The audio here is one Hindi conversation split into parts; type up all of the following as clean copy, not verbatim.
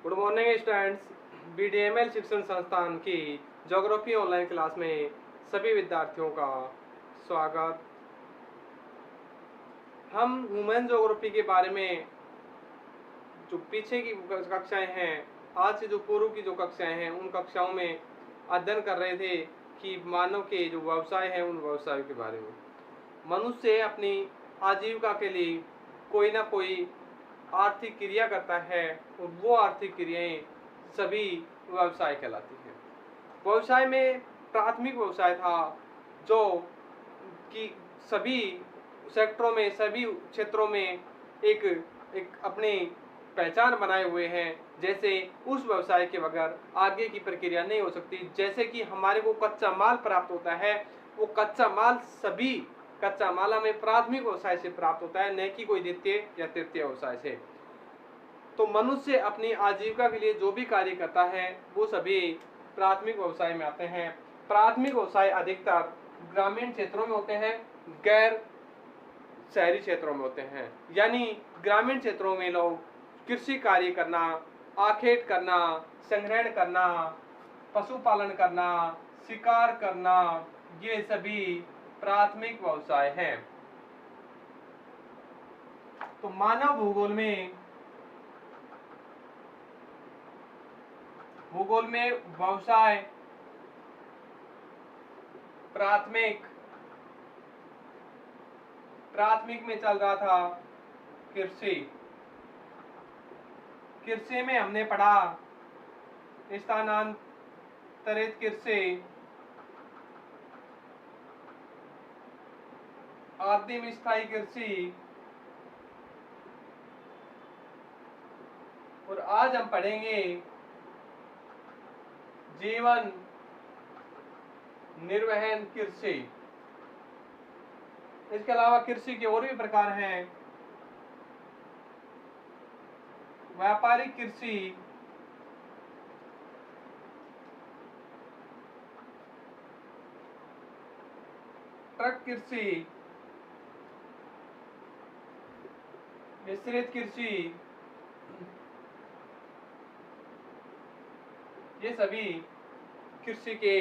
Good morning students. BDML शिक्षण संस्थान की ज्योग्राफी ऑनलाइन क्लास में सभी विद्यार्थियों का स्वागत। हम ह्यूमन ज्योग्राफी के बारे में जो पीछे की कक्षाएं हैं, आज से जो पूर्व की जो कक्षाएं हैं, उन कक्षाओं में अध्ययन कर रहे थे कि मानव के जो व्यवसाय हैं उन व्यवसायों के बारे में। मनुष्य अपनी आजीविका के लिए कोई ना कोई आर्थिक क्रिया करता है और वो आर्थिक क्रियाएं सभी व्यवसाय कहलाती हैं। व्यवसाय में प्राथमिक व्यवसाय था जो कि सभी सेक्टरों में, सभी क्षेत्रों में एक एक अपनी पहचान बनाए हुए हैं। जैसे उस व्यवसाय के बगैर आगे की प्रक्रिया नहीं हो सकती। जैसे कि हमारे को कच्चा माल प्राप्त होता है, वो कच्चा माल सभी कच्चा माल हमें प्राथमिक व्यवसाय से प्राप्त होता है, न कि कोई द्वितीय या तृतीय व्यवसाय से। तो मनुष्य अपनी आजीविका के लिए जो भी कार्य करता है वो सभी प्राथमिक व्यवसाय में आते हैं। प्राथमिक व्यवसाय अधिकतर ग्रामीण क्षेत्रों में होते हैं, गैर शहरी क्षेत्रों में होते हैं। यानी ग्रामीण क्षेत्रों में लोग कृषि कार्य करना, आखेट करना, संग्रहण करना, पशुपालन करना, शिकार करना, ये सभी प्राथमिक व्यवसाय हैं। तो मानव भूगोल में व्यवसाय प्राथमिक में चल रहा था कृषि। कृषि में हमने पढ़ा स्थानांतरित कृषि, आदिम स्थायी कृषि, और आज हम पढ़ेंगे जीवन निर्वहन कृषि। इसके अलावा कृषि के और भी प्रकार हैं। व्यापारिक कृषि, ट्रक कृषि, मिश्रित कृषि, ये सभी कृषि के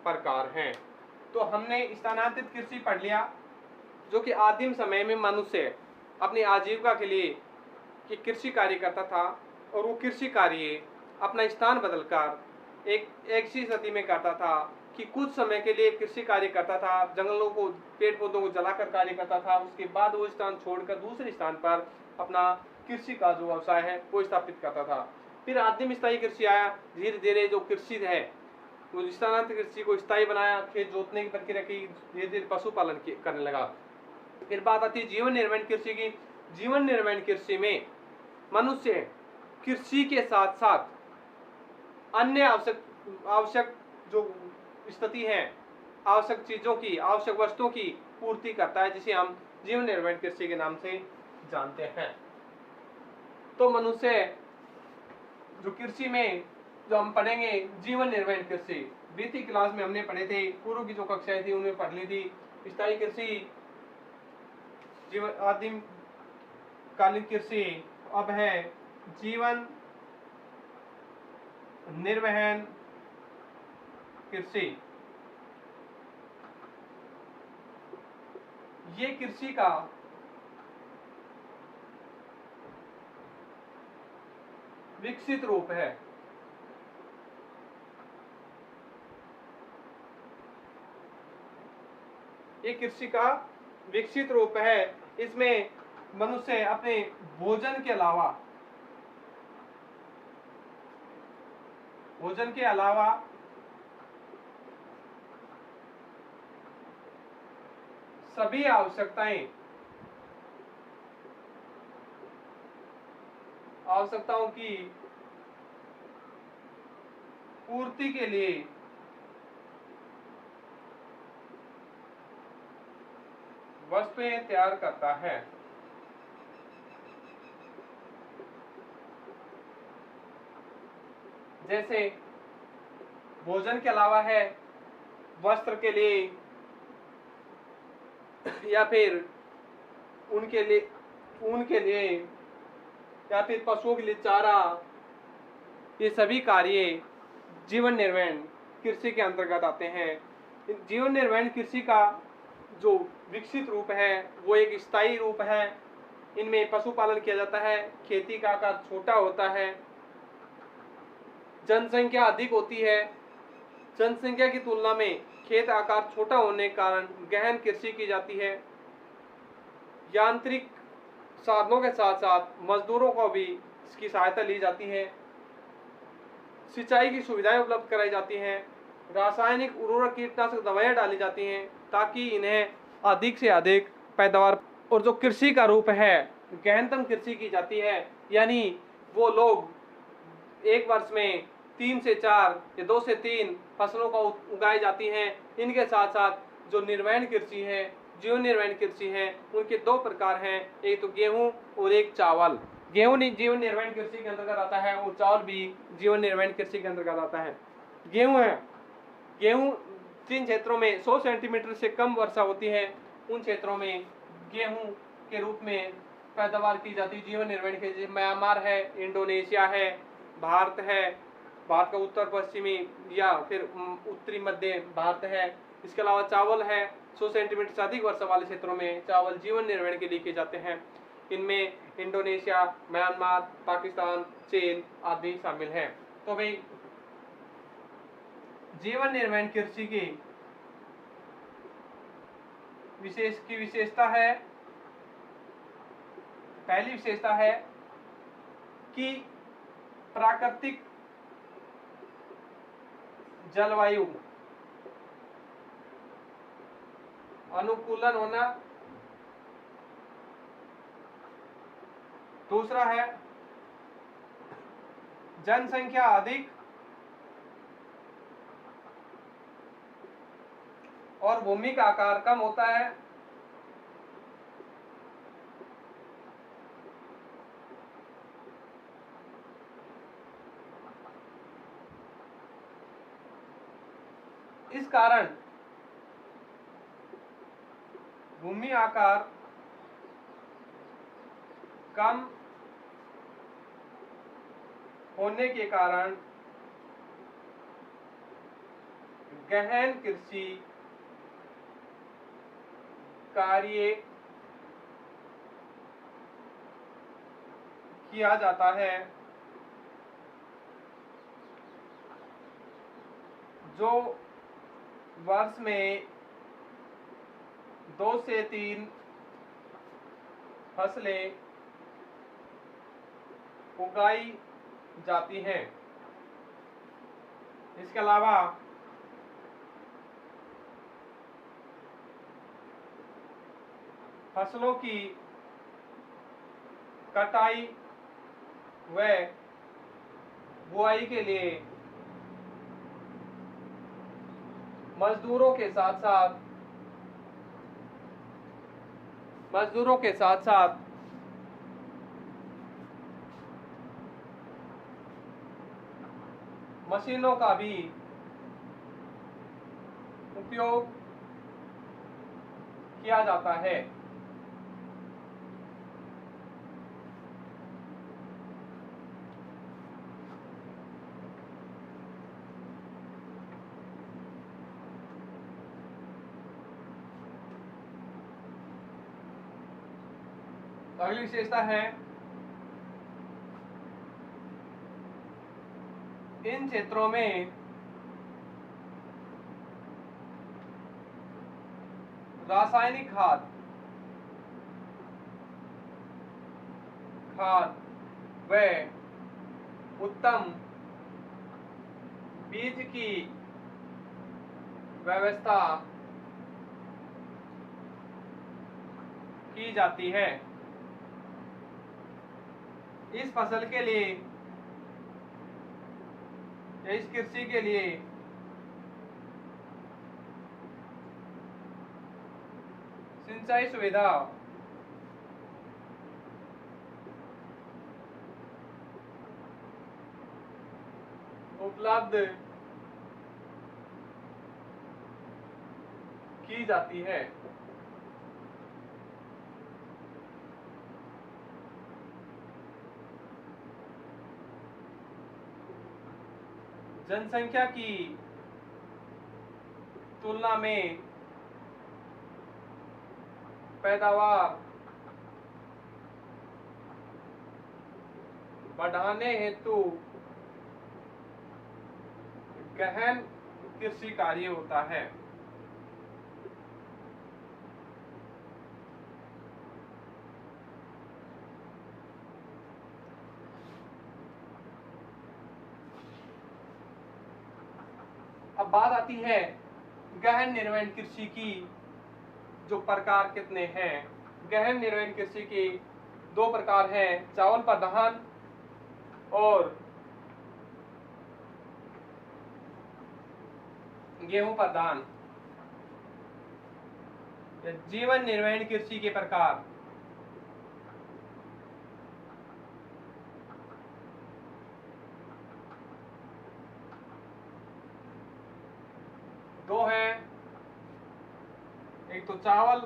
प्रकार हैं। तो हमने स्थानांतरित कृषि पढ़ लिया, जो कि आदिम समय में मनुष्य अपनी आजीविका के लिए कि कृषि कार्य करता था, और वो कृषि कार्य अपना स्थान बदलकर एक ऐसी स्थिति में करता था कि कुछ समय के लिए कृषि कार्य करता था, जंगलों को, पेड़ पौधों को जलाकर कार्य करता था। उसके बाद वो स्थान छोड़कर दूसरे स्थान पर अपना कृषि का जो व्यवसाय है वो स्थापित करता था। फिर आदिम स्थायी कृषि आया। धीरे धीरे जो कृषि है वो स्थानांतरित कृषि को स्थायी बनाया, खेत जोतने की प्रक्रिया की, धीरे धीरे पशुपालन करने लगा। फिर बात आती है जीवन निर्माण कृषि की। जीवन निर्माण कृषि में मनुष्य कृषि के साथ साथ अन्य आवश्यक जो स्थिति है, आवश्यक चीजों की, आवश्यक वस्तुओं की पूर्ति करता है, जिसे हम जीवन निर्माण कृषि के नाम से जानते हैं। तो मनुष्य जो कृषि में जो हम पढ़ेंगे जीवन निर्माण कृषि, बीती क्लास में हमने पढ़े थे, पूर्व की जो कक्षाएं थी उनमें पढ़ ली थी। स्थायी कृषि, जीवन आदिम कालीन कृषि, अब है जीवन निर्वहन कृषि। ये कृषि का विकसित रूप है। ये कृषि का विकसित रूप है। इसमें मनुष्य अपने भोजन के अलावा सभी आवश्यकताओं की पूर्ति के लिए वस्तुएं तैयार करता है। जैसे भोजन के अलावा है वस्त्र के लिए, या फिर ऊन के लिए, या फिर पशुओं के लिए चारा, ये सभी कार्य जीवन निर्वहन कृषि के अंतर्गत आते हैं। जीवन निर्वहन कृषि का जो विकसित रूप है वो एक स्थायी रूप है। इनमें पशुपालन किया जाता है, खेती का आकार छोटा होता है, जनसंख्या अधिक होती है। जनसंख्या की तुलना में खेत आकार छोटा होने के कारण गहन कृषि की जाती है। यांत्रिक साधनों के साथ साथ मजदूरों को भी इसकी सहायता ली जाती है। सिंचाई की सुविधाएं उपलब्ध कराई जाती हैं। रासायनिक उर्वरक कीटनाशक दवाइयां डाली जाती हैं ताकि इन्हें अधिक से अधिक पैदावार। और जो कृषि का रूप है गहनतम कृषि की जाती है, यानी वो लोग एक वर्ष में 3 से 4 या 2 से 3 फसलों को उगाई जाती हैं। इनके साथ साथ जो निर्वहन कृषि है, जीवन निर्वहन कृषि है, उनके 2 प्रकार हैं, एक तो गेहूं और एक चावल। गेहूं जीवन निर्वहन कृषि के अंतर्गत आता है और चावल भी जीवन निर्वहन कृषि के अंतर्गत आता है। गेहूं है, गेहूं जिन क्षेत्रों में 100 सेंटीमीटर से कम वर्षा होती है उन क्षेत्रों में गेहूं के रूप में पैदावार की जाती है। जीवन निर्वहन के जैसे म्यांमार है, इंडोनेशिया है, भारत है, भारत का उत्तर पश्चिमी या फिर उत्तरी मध्य भारत है। इसके अलावा चावल है, 100 सेंटीमीटर से अधिक वर्षा वाले क्षेत्रों में चावल जीवन निर्वहन के लिए किए जाते हैं। इनमें इंडोनेशिया, म्यांमार, पाकिस्तान, चीन आदि शामिल हैं। तो भाई जीवन निर्वहन कृषि की विशेषता है, पहली विशेषता है कि प्राकृतिक जलवायु अनुकूलन होना। दूसरा है जनसंख्या अधिक और भूमि का आकार कम होता है। इस कारण भूमि आकार कम होने के कारण गहन कृषि कार्य किया जाता है। जो वर्ष में 2 से 3 फसलें उगाई जाती हैं। इसके अलावा फसलों की कटाई व बुआई के लिए मजदूरों के साथ साथ मशीनों का भी उपयोग किया जाता है। अगली विशेषता है इन क्षेत्रों में रासायनिक खाद व उत्तम बीज की व्यवस्था की जाती है। इस फसल के लिए या इस कृषि के लिए सिंचाई सुविधा उपलब्ध की जाती है। जनसंख्या की तुलना में पैदावार बढ़ाने हेतु गहन कृषि कार्य होता है। अब बात आती है गहन निर्वहन कृषि की जो प्रकार कितने हैं। गहन निर्वहन कृषि के 2 प्रकार हैं, चावल प्रधान और गेहूं प्रधान। जीवन निर्वहन कृषि के प्रकार दो हैं, एक तो चावल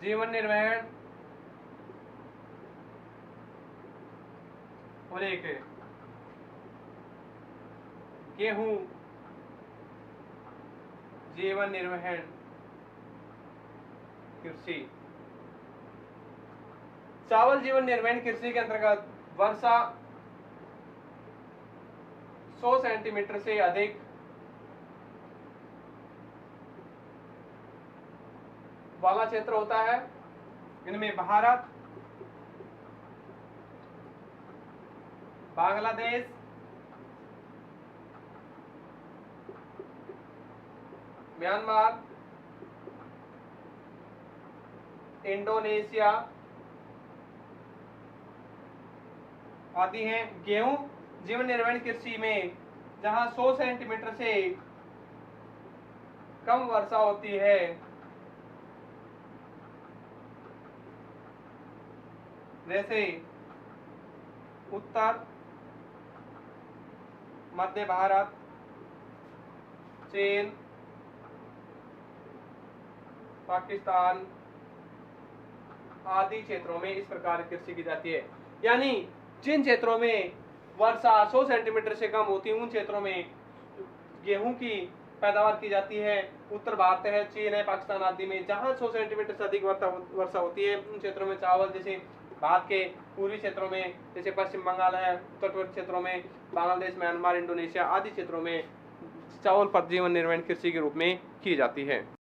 जीवन निर्वहन और एक गेहूं जीवन निर्वहन कृषि। चावल जीवन निर्वहन कृषि के अंतर्गत वर्षा 100 सेंटीमीटर से अधिक वाला क्षेत्र होता है। इनमें भारत, बांग्लादेश, म्यांमार, इंडोनेशिया आदि हैं। गेहूं जीवन निर्वहन कृषि में जहां 100 सेंटीमीटर से कम वर्षा होती है, जैसे उत्तर मध्य भारत, चीन, पाकिस्तान आदि क्षेत्रों में इस प्रकार की कृषि की जाती है। यानी जिन क्षेत्रों में वर्षा 100 सेंटीमीटर से कम होती है उन क्षेत्रों में गेहूं की पैदावार की जाती है। उत्तर भारत है, चीन है, पाकिस्तान आदि में जहां 100 सेंटीमीटर से अधिक वर्षा होती है उन क्षेत्रों में चावल, जैसे भारत के पूर्वी क्षेत्रों में जैसे पश्चिम बंगाल है, उत्तर पूर्व क्षेत्रों में बांग्लादेश, म्यांमार, इंडोनेशिया आदि क्षेत्रों में चावल पर जीवन निर्वहन कृषि के रूप में की जाती है।